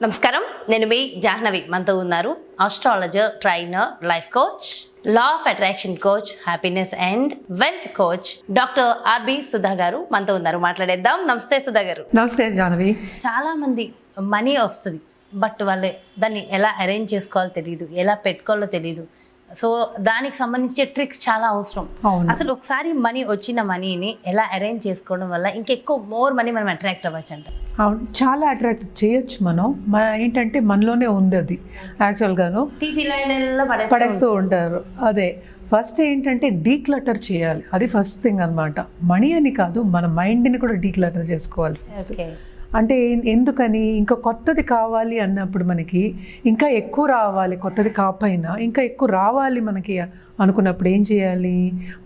నమస్కారం, నేను మీ జాహ్నవి. మనతో ఉన్నారు astrologer, trainer, life coach, law of attraction coach, happiness and wealth coach doctor R B Sudha గారు మనతో ఉన్నారు. మాట్లాడేద్దాం. నమస్తే సుధా గారు. నమస్తే జాహ్నవి. చాలా మంది మనీ వస్తుంది, బట్ వాళ్ళు దాన్ని ఎలా అరేంజ్ చేసుకోవాలో తెలియదు, ఎలా పెట్టుకోవాలో తెలియదు. సో దానికి సంబంధించే ట్రిక్స్ చాలా అవసరం. అసలు ఒకసారి మనీ వచ్చిన మనీని ఎలా అరేంజ్ చేసుకోవడం వల్ల ఇంకెక్కువ మోర్ మనీ మనం అట్రాక్ట్ అవ్వచ్చు అంట. అవును, చాలా అట్రాక్ట్ చేయొచ్చు. మన ఏంటంటే మనలోనే ఉంది అది. యాక్చువల్గాను తీసి లైన్లో పడేస్తూ ఉంటారు. అదే ఫస్ట్ ఏంటంటే డీక్లటర్ చేయాలి. అది ఫస్ట్ థింగ్ అనమాట. మనీ అని కాదు, మన మైండ్ని కూడా డీక్లటర్ చేసుకోవాలి. ఓకే, అంటే ఎందుకని, ఇంకా కొత్తది కావాలి అన్నప్పుడు మనకి ఇంకా ఎక్కువ రావాలి. కొత్తది కాకపోయినా ఇంకా ఎక్కువ రావాలి మనకి అనుకున్నప్పుడు ఏం చేయాలి?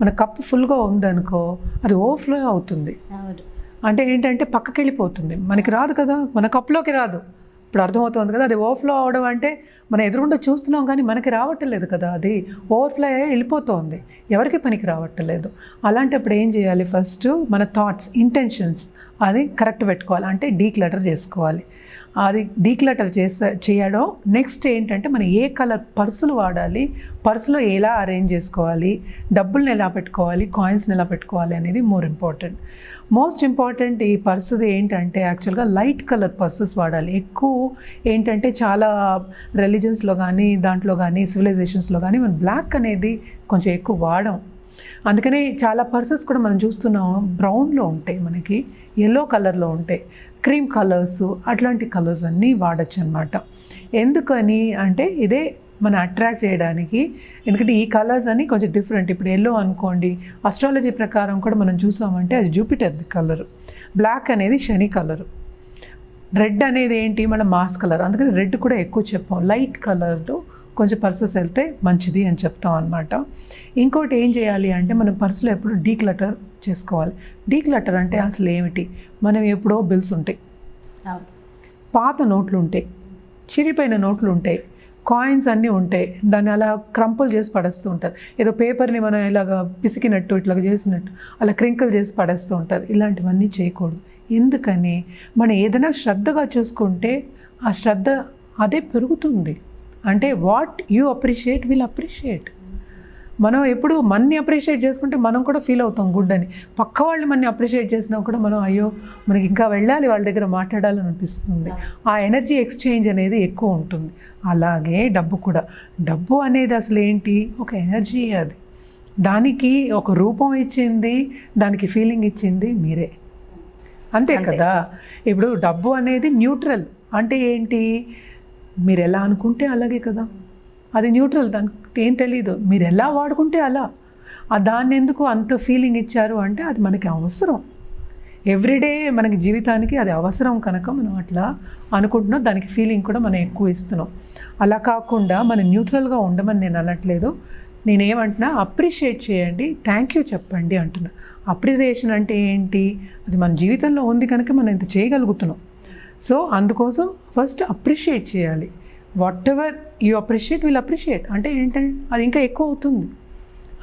మన కప్పు ఫుల్గా ఉందనుకో, అది ఓవర్ఫ్లో అవుతుంది. అంటే ఏంటంటే పక్కకి వెళ్ళిపోతుంది, మనకి రాదు కదా, మన కప్పులోకి రాదు. ఇప్పుడు అర్థమవుతుంది కదా, అది ఓవర్ఫ్లో అవడం అంటే మనం ఎదురుగుండా చూస్తున్నాం కానీ మనకి రావట్లేదు కదా, అది ఓవర్ఫ్లో అయ్యి వెళ్ళిపోతుంది, ఎవరికి పనికి రావట్లేదు. అలాంటప్పుడు ఏం చేయాలి? ఫస్ట్ మన థాట్స్, ఇంటెన్షన్స్ అది కరెక్ట్ పెట్టుకోవాలి. అంటే డీక్లటర్ చేసుకోవాలి. అది డీక్లటర్ చేయడం. నెక్స్ట్ ఏంటంటే మనం ఏ కలర్ పర్సులు వాడాలి, పర్సులో ఎలా అరేంజ్ చేసుకోవాలి, డబ్బుల్ని ఎలా పెట్టుకోవాలి, కాయిన్స్ని ఎలా పెట్టుకోవాలి అనేది మోస్ట్ ఇంపార్టెంట్. ఈ పర్సుది ఏంటంటే యాక్చువల్గా లైట్ కలర్ పర్సెస్ వాడాలి. ఎక్కువ ఏంటంటే చాలా రిలీజన్స్లో కానీ దాంట్లో కానీ సివిలైజేషన్స్లో కానీ మనం బ్లాక్ అనేది కొంచెం ఎక్కువ వాడం. అందుకనే చాలా పర్సెస్ కూడా మనం చూస్తున్నాం బ్రౌన్లో ఉంటాయి, మనకి ఎల్లో కలర్లో ఉంటాయి, క్రీమ్ కలర్స్, అట్లాంటి కలర్స్ అన్నీ వాడచ్చు అనమాట. ఎందుకని అంటే ఇదే మనం అట్రాక్ట్ చేయడానికి. ఎందుకంటే ఈ కలర్స్ అన్నీ కొంచెం డిఫరెంట్. ఇప్పుడు ఎల్లో అనుకోండి, అస్ట్రాలజీ ప్రకారం కూడా మనం చూసామంటే అది జూపిటర్ది కలరు, బ్లాక్ అనేది శని కలరు, రెడ్ అనేది ఏంటి మన మాస్ కలర్. అందుకని రెడ్ కూడా ఎక్కువ చెప్పాం. లైట్ కలర్తో కొంచెం పర్సెస్ వెళ్తే మంచిది అని చెప్తాం అనమాట. ఇంకోటి ఏం చేయాలి అంటే మనం పర్సులో ఎప్పుడు డీక్లటర్ చేసుకోవాలి. డీక్లటర్ అంటే అసలు ఏమిటి? మనం ఎప్పుడో బిల్స్ ఉంటాయి, పాత నోట్లు ఉంటాయి, చిరిపోయిన నోట్లు ఉంటాయి, కాయిన్స్ అన్నీ ఉంటాయి, దాన్ని అలా క్రంపుల్ చేసి పడేస్తూ ఉంటారు. ఏదో పేపర్ని మనం ఇలాగ పిసికినట్టు ఇట్లాగ చేసినట్టు అలా క్రింకిల్ చేసి పడేస్తూ ఉంటారు. ఇలాంటివన్నీ చేయకూడదు. ఎందుకని? మనం ఏదైనా శ్రద్ధగా చూసుకుంటే ఆ శ్రద్ధ అదే పెరుగుతుంది. అంటే what you appreciate will appreciate. మనం ఎప్పుడు మన్ని అప్రిషియేట్ చేసుకుంటే మనం కూడా ఫీల్ అవుతాం గుడ్ అని. పక్క వాళ్ళు మన్ని అప్రిషియేట్ చేసినా కూడా మనం అయ్యో మనకి ఇంకా వెళ్ళాలి, వాళ్ళ దగ్గర మాట్లాడాలని అనిపిస్తుంది. ఆ ఎనర్జీ ఎక్స్చేంజ్ అనేది ఎక్కువ ఉంటుంది. అలాగే డబ్బు కూడా. డబ్బు అనేది అసలు ఏంటి? ఒక ఎనర్జీ. అది దానికి ఒక రూపం ఇచ్చింది, దానికి ఫీలింగ్ ఇచ్చింది మీరే, అంతే కదా. ఇప్పుడు డబ్బు అనేది న్యూట్రల్. అంటే ఏంటి? మీరు ఎలా అనుకుంటే అలాగే కదా, అది న్యూట్రల్, దానికి ఏం తెలీదు. మీరు ఎలా వాడుకుంటే అలా. దాన్ని ఎందుకు అంత ఫీలింగ్ ఇచ్చారు అంటే అది మనకి అవసరం. ఎవ్రీడే మనకి జీవితానికి అది అవసరం కనుక మనం అట్లా అనుకుంటున్నాం. దానికి ఫీలింగ్ కూడా మనం ఎక్కువ ఇస్తున్నాం. అలా కాకుండా మనం న్యూట్రల్గా ఉండమని నేను అనట్లేదు. నేనేమంటున్నా, అప్రిషియేట్ చేయండి, థ్యాంక్ యూ చెప్పండి అంటున్నా. అప్రిసియేషన్ అంటే ఏంటి? అది మన జీవితంలో ఉంది కనుక మనం ఇంత చేయగలుగుతున్నాం. సో అందుకోసం ఫస్ట్ అప్రిషియేట్ చేయాలి. What ever you appreciate will appreciate. అంటే ఏంటంటే అది ఇంకా ఎక్కువ అవుతుంది.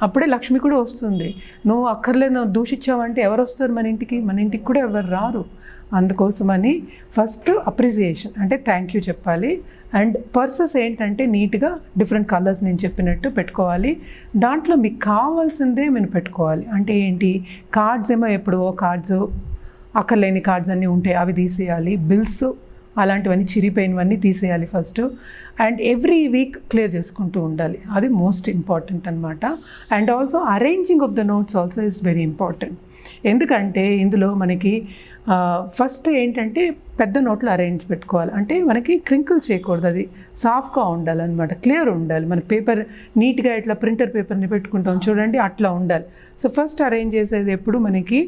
అప్పుడే లక్ష్మి కూడా వస్తుంది. నువ్వు అక్కర్లేదు, నువ్వు దూషించావంటే ఎవరు వస్తారు మన ఇంటికి? మన ఇంటికి కూడా ఎవరు రారు. అందుకోసమని ఫస్ట్ అప్రిసియేషన్ అంటే థ్యాంక్ యూ చెప్పాలి. అండ్ పర్సెస్ ఏంటంటే నీట్గా డిఫరెంట్ కలర్స్ నేను చెప్పినట్టు పెట్టుకోవాలి. దాంట్లో మీకు కావాల్సిందే మీరు పెట్టుకోవాలి. అంటే ఏంటి? కార్డ్స్ ఏమో ఎప్పుడో కార్డ్స్, అక్కర్లేని కార్డ్స్ అన్నీ ఉంటాయి, అవి తీసేయాలి. బిల్స్ అలాంటివన్నీ చిరిపోయినవన్నీ తీసేయాలి first. And every week clear చేసుకుంటూ ఉండాలి. అది మోస్ట్ ఇంపార్టెంట్ అనమాట. And also arranging of the notes also is very important. ఎందుకంటే ఇందులో మనకి ఫస్ట్ ఏంటంటే పెద్ద నోట్లు అరేంజ్ పెట్టుకోవాలి. అంటే మనకి క్రింకిల్ చేయకూడదు, అది సాఫ్ట్గా ఉండాలన్నమాట, క్లియర్ ఉండాలి. మన పేపర్ నీట్గా ఇట్లా ప్రింటర్ పేపర్ని పెట్టుకుంటాం చూడండి, అట్లా ఉండాలి. సో ఫస్ట్ అరేంజ్ చేసేది ఎప్పుడు మనకి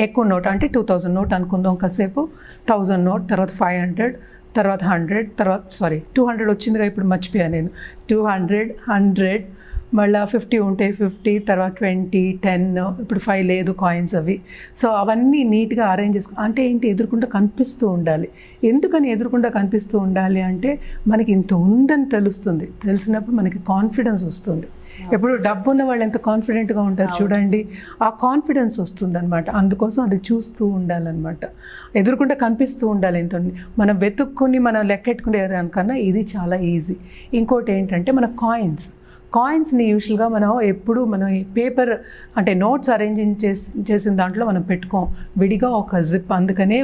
ఎక్కువ నోట్ అంటే 2000 నోట్ అనుకుందాం, కాసేపు 1000 నోట్, తర్వాత 500, తర్వాత 100, తర్వాత 200 వచ్చిందిగా, ఇప్పుడు మర్చిపోయాను నేను. 200, 100, మళ్ళీ 50 ఉంటే 50, తర్వాత 20, 10, ఇప్పుడు 5 లేదు కాయిన్స్ అవి. సో అవన్నీ నీట్గా అరేంజ్ చేసుకో. అంటే ఏంటి? ఎదురుకుండా కనిపిస్తూ ఉండాలి. ఎందుకని ఎదురుకుండా కనిపిస్తూ ఉండాలి అంటే మనకి ఇంత ఉందని తెలుస్తుంది. తెలిసినప్పుడు మనకి కాన్ఫిడెన్స్ వస్తుంది. ఎప్పుడు డబ్బు ఉన్న వాళ్ళు ఎంత కాన్ఫిడెంట్గా ఉంటారు చూడండి, ఆ కాన్ఫిడెన్స్ వస్తుందన్నమాట. అందుకోసం అది చూస్తూ ఉండాలన్నమాట, ఎదురుకుంటే కనిపిస్తూ ఉండాలి. ఎంత మనం వెతుక్కుని మనం లెక్కెట్టుకునే దానికన్నా ఇది చాలా ఈజీ. ఇంకోటి ఏంటంటే మన కాయిన్స్ని యూజువల్గా మనం ఎప్పుడు మనం ఈ పేపర్ అంటే నోట్స్ అరేంజింగ్ చేసిన దాంట్లో మనం పెట్టుకోం, విడిగా ఒక జిప్. అందుకనే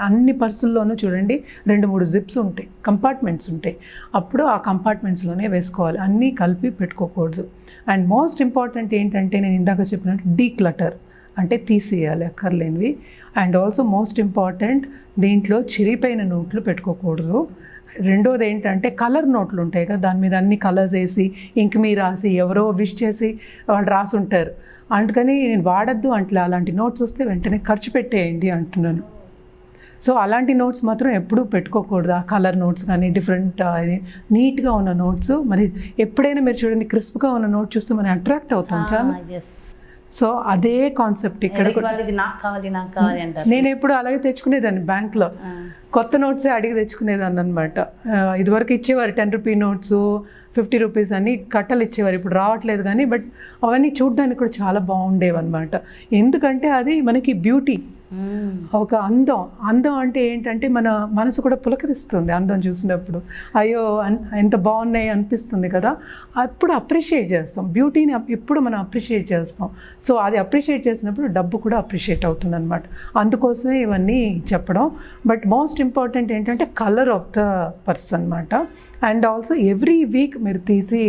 అన్ని పర్సుల్లోనూ చూడండి 2-3 జిప్స్ ఉంటాయి, కంపార్ట్మెంట్స్ ఉంటాయి. అప్పుడు ఆ కంపార్ట్మెంట్స్లోనే వేసుకోవాలి, అన్నీ కలిపి పెట్టుకోకూడదు. అండ్ మోస్ట్ ఇంపార్టెంట్ ఏంటంటే నేను ఇందాక చెప్పినట్టు డీక్లటర్ అంటే తీసేయాలి అక్కర్లేనివి. అండ్ ఆల్సో మోస్ట్ ఇంపార్టెంట్, దీంట్లో చిరిగిపోయిన నోట్లు పెట్టుకోకూడదు. రెండోది ఏంటంటే కలర్ నోట్లు ఉంటాయి కదా, దాని మీద అన్ని కలర్స్ వేసి ఇంక మీద రాసి ఎవరో విష్ చేసి వాళ్ళు రాసుంటారు. అందుకని నేను వాడద్దు అంటే అలాంటి నోట్స్ వస్తే వెంటనే ఖర్చు పెట్టేయండి అంటున్నాను. సో అలాంటి నోట్స్ మాత్రం ఎప్పుడూ పెట్టుకోకూడదు. ఆ కలర్ నోట్స్ కానీ డిఫరెంట్ నీట్గా ఉన్న నోట్స్. మరి ఎప్పుడైనా మీరు చూడండి క్రిస్ప్గా ఉన్న నోట్ చూస్తే మనం అట్రాక్ట్ అవుతాం చాలా. సో అదే కాన్సెప్ట్ ఇక్కడ అంటారు. నేను ఎప్పుడు అలాగే తెచ్చుకునేదాన్ని బ్యాంక్లో, కొత్త నోట్సే అడిగి తెచ్చుకునేదాన్ని అనమాట. ఇదివరకు ఇచ్చేవారు 10 రూపీ నోట్స్, 50 రూపీస్ అని కట్టలు ఇచ్చేవారు, ఇప్పుడు రావట్లేదు కానీ. బట్ అవన్నీ చూడడానికి కూడా చాలా బాగుండేవి అనమాట. ఎందుకంటే అది మనకి బ్యూటీ, ఒక అందం అంటే ఏంటంటే మన మనసు కూడా పులకరిస్తుంది అందం చూసినప్పుడు. అయ్యో ఎంత బాగున్నాయి అనిపిస్తుంది కదా, అప్పుడు అప్రిషియేట్ చేస్తాం. బ్యూటీని ఎప్పుడు మనం అప్రిషియేట్ చేస్తాం. సో అది అప్రిషియేట్ చేసినప్పుడు డబ్బు కూడా అప్రిషియేట్ అవుతుంది అనమాట. అందుకోసమే ఇవన్నీ చెప్పడం. బట్ మోస్ట్ ఇంపార్టెంట్ ఏంటంటే కలర్ ఆఫ్ ద పర్స్ అనమాట. అండ్ ఆల్సో ఎవ్రీ వీక్ మీరు తీసి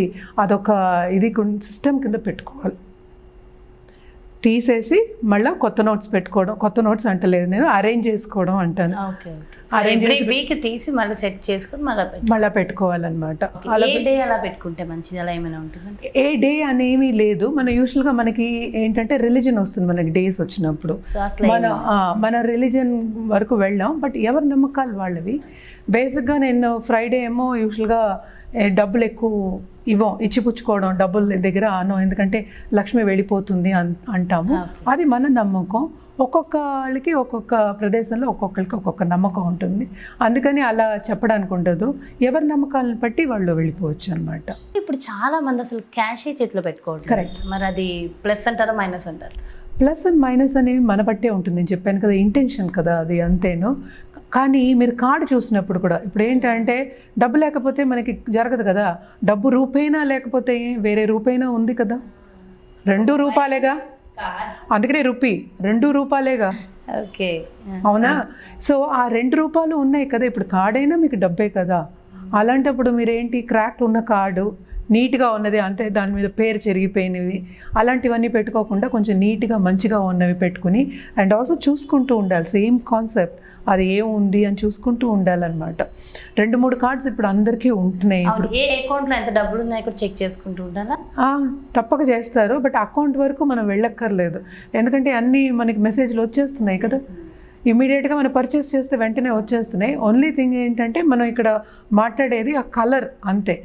అదొక ఇది సిస్టమ్ కింద పెట్టుకోవాలి. తీసేసి మళ్ళీ కొత్త నోట్స్ పెట్టుకోవడం, కొత్త నోట్స్ అంటలేదు నేను, అరేంజ్ చేసుకోవడం అంటాను. అరేంజ్ వీక్ తీసి మళ్ళీ సెట్ చేసుకుని మళ్ళీ పెట్టుకోవాలన్నమాట. ఏ డే అలా పెట్టుకుంటే మంచిది, అలా ఏమైనా ఉంటుంది? ఏ డే అనేమి లేదు. మన యూజువల్గా మనకి ఏంటంటే రిలీజన్ వస్తుంది మనకి డేస్ వచ్చినప్పుడు, మన రిలీజన్ వరకు వెళ్ళాం. బట్ ఎవరి నమ్మకాలు వాళ్ళవి. బేసిక్గా నేను ఫ్రైడే ఏమో యూజువల్గా డబ్బులు ఎక్కువ ఇచ్చిపుచ్చుకోవడం, డబ్బుల దగ్గర ఆనో, ఎందుకంటే లక్ష్మి వెళ్ళిపోతుంది అంటాము. అది మన నమ్మకం. ఒక్కొక్కళ్ళకి ఒక్కొక్క ప్రదేశంలో ఒక్కొక్కరికి ఒక్కొక్క నమ్మకం ఉంటుంది. అందుకని అలా చెప్పడానికి ఉండదు, ఎవరి నమ్మకాలను బట్టి వాళ్ళు వెళ్ళిపోవచ్చు అనమాట. ఇప్పుడు చాలా మంది అసలు క్యాషే చేతిలో పెట్టుకోవడం. కరెక్ట్. మరి అది ప్లస్ అంటారా మైనస్ అంటారు? ప్లస్ అండ్ మైనస్ అనేవి మన బట్టే ఉంటుంది. నేను చెప్పాను కదా, ఇంటెన్షన్ కదా అది, అంతేను. కానీ మీరు కార్డు చూసినప్పుడు కూడా ఇప్పుడు ఏంటంటే డబ్బు లేకపోతే మనకి జరగదు కదా. డబ్బు రూపైనా లేకపోతే వేరే రూపైనా ఉంది కదా, 2 రూపాయలేగా. అందుకనే రూపీ 2 రూపాయలేగా. ఓకే, అవునా? సో ఆ 2 రూపాయలు ఉన్నాయి కదా, ఇప్పుడు కార్డైనా మీకు డబ్బే కదా. అలాంటప్పుడు మీరేంటి క్రాక్ ఉన్న కార్డు, నీట్గా ఉన్నది అంటే దాని మీద పేరు చెరిగిపోయినవి అలాంటివన్నీ పెట్టుకోకుండా కొంచెం నీట్గా మంచిగా ఉన్నవి పెట్టుకుని, అండ్ ఆల్సో చూసుకుంటూ ఉండాలి. సేమ్ కాన్సెప్ట్, అది ఏముంది అని చూసుకుంటూ ఉండాలన్నమాట. 2-3 కార్డ్స్ ఇప్పుడు అందరికీ ఉంటున్నాయి. ఏ అకౌంట్లో ఎంత డబ్బులు ఉన్నాయో కూడా చెక్ చేసుకుంటూ ఉండాలా? తప్పక చేస్తారు. బట్ అకౌంట్ వరకు మనం వెళ్ళక్కర్లేదు, ఎందుకంటే అన్నీ మనకి మెసేజ్లు వచ్చేస్తున్నాయి కదా. ఇమీడియట్గా మనం పర్చేస్ చేస్తే వెంటనే వచ్చేస్తున్నాయి. ఓన్లీ థింగ్ ఏంటంటే మనం ఇక్కడ మాట్లాడేది ఆ కలర్ అంతే.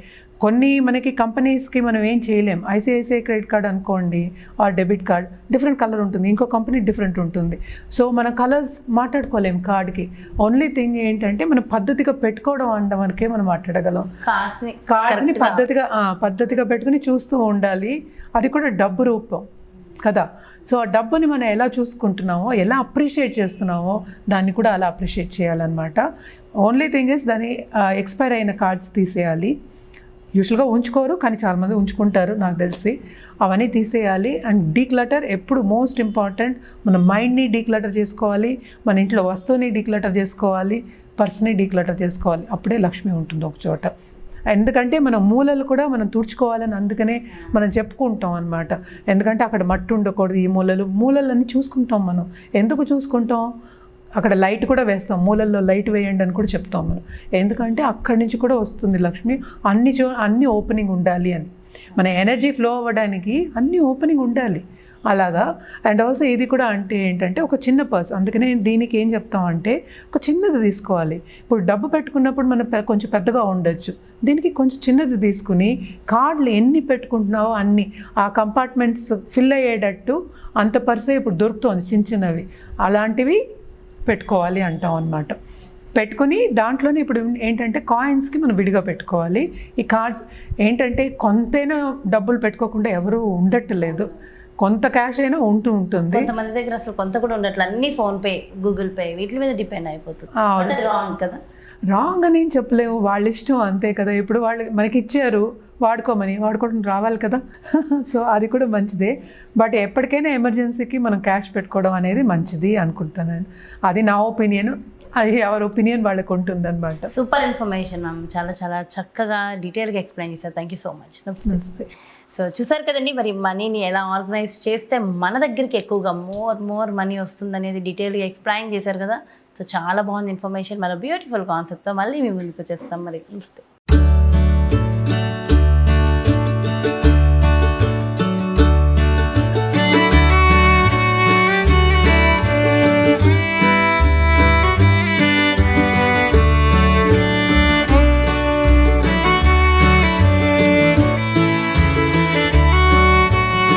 కొన్ని మనకి కంపెనీస్కి మనం ఏం చేయలేం. ఐసిఐసిఐ క్రెడిట్ కార్డ్ అనుకోండి, ఆ డెబిట్ కార్డ్ డిఫరెంట్ కలర్ ఉంటుంది, ఇంకో కంపెనీ డిఫరెంట్ ఉంటుంది. సో మన కలర్స్ మాట్లాడుకోలేం కార్డ్కి. ఓన్లీ థింగ్ ఏంటంటే మనం పద్ధతిగా పెట్టుకోవడం అనడం వరకే మనం మాట్లాడగలం. కార్డ్స్ని పద్ధతిగా పెట్టుకుని చూస్తూ ఉండాలి. అది కూడా డబ్బు రూపం కదా. సో ఆ డబ్బుని మనం ఎలా చూసుకుంటున్నామో, ఎలా అప్రిషియేట్ చేస్తున్నామో దాన్ని కూడా అలా అప్రిషియేట్ చేయాలన్నమాట. ఓన్లీ థింగ్ ఇస్ దాన్ని ఎక్స్పైర్ అయిన కార్డ్స్ తీసేయాలి. యూజువల్గా ఉంచుకోరు, కానీ చాలామంది ఉంచుకుంటారు నాకు తెలిసి. అవన్నీ తీసేయాలి. అండ్ డీక్లటర్ ఎప్పుడు మోస్ట్ ఇంపార్టెంట్. మన మైండ్ని డీక్లటర్ చేసుకోవాలి, మన ఇంట్లో వస్తువుని డీక్లటర్ చేసుకోవాలి, పర్స్ని డీక్లటర్ చేసుకోవాలి. అప్పుడే లక్ష్మి ఉంటుంది ఒక చోట. ఎందుకంటే మన మూలలు కూడా మనం తుడుచుకోవాలని అందుకనే మనం చెప్పుకుంటాం అనమాట. ఎందుకంటే అక్కడ మట్టి ఉండకూడదు, ఈ మూలలన్నీ చూసుకుంటాం మనం. ఎందుకు చూసుకుంటాం? అక్కడ లైట్ కూడా వేస్తాం, మూలల్లో లైట్ వేయండి అని కూడా చెప్తాం మనం. ఎందుకంటే అక్కడి నుంచి కూడా వస్తుంది లక్ష్మి. అన్ని ఓపెనింగ్ ఉండాలి అని, మన ఎనర్జీ ఫ్లో అవ్వడానికి అన్ని ఓపెనింగ్ ఉండాలి అలాగా. అండ్ ఆల్సో ఇది కూడా అంటే ఏంటంటే ఒక చిన్న పర్స్. అందుకనే దీనికి ఏం చెప్తామంటే ఒక చిన్నది తీసుకోవాలి. ఇప్పుడు డబ్బు పెట్టుకున్నప్పుడు మనం కొంచెం పెద్దగా ఉండొచ్చు, దీనికి కొంచెం చిన్నది తీసుకుని కార్డులు ఎన్ని పెట్టుకుంటున్నావో అన్ని ఆ కంపార్ట్మెంట్స్ ఫిల్ అయ్యేటట్టు అంత పర్సే ఇప్పుడు దొరుకుతుంది చిన్నవి, అలాంటివి పెట్టుకోవాలి అంటాం అన్నమాట. పెట్టుకుని దాంట్లోనే ఇప్పుడు ఏంటంటే కాయిన్స్కి మనం విడిగా పెట్టుకోవాలి. ఈ కార్డ్స్ ఏంటంటే కొంతైనా డబ్బులు పెట్టుకోకుండా ఎవరు ఉండట్లేదు, కొంత క్యాష్ అయినా ఉంటుంది. కొంతమంది దగ్గర అసలు కొంత కూడా ఉండట్లేదు, అన్ని ఫోన్పే, గూగుల్ పే వీటి మీద డిపెండ్ అయిపోతుంది. రాంగ్ కదా? రాంగ్ అని ఏం చెప్పలేము, వాళ్ళ ఇష్టం అంతే కదా. ఇప్పుడు వాళ్ళు మనకి ఇచ్చారు వాడుకోవడం రావాలి కదా. సో అది కూడా మంచిదే. బట్ ఎప్పటికైనా ఎమర్జెన్సీకి మనం క్యాష్ పెట్టుకోవడం అనేది మంచిది అనుకుంటాను. అది నా ఒపీనియన్, అది ఎవరి ఒపీనియన్ వాళ్ళకి ఉంటుంది అనమాట. సూపర్ ఇన్ఫర్మేషన్ మ్యామ్, చాలా చాలా చక్కగా డీటెయిల్గా ఎక్స్ప్లెయిన్ చేశారు. Thank you so much. నమస్తే. సో చూసారు కదండి, మరి మనీని ఎలా ఆర్గనైజ్ చేస్తే మన దగ్గరికి ఎక్కువగా మోర్ మనీ వస్తుంది అనేది డీటెయిల్గా ఎక్స్ప్లెయిన్ చేశారు కదా. సో చాలా బాగుంది ఇన్ఫర్మేషన్. మన బ్యూటిఫుల్ కాన్సెప్ట్తో మళ్ళీ మీ ముందుకు వచ్చేస్తాం. మరి నమస్తే.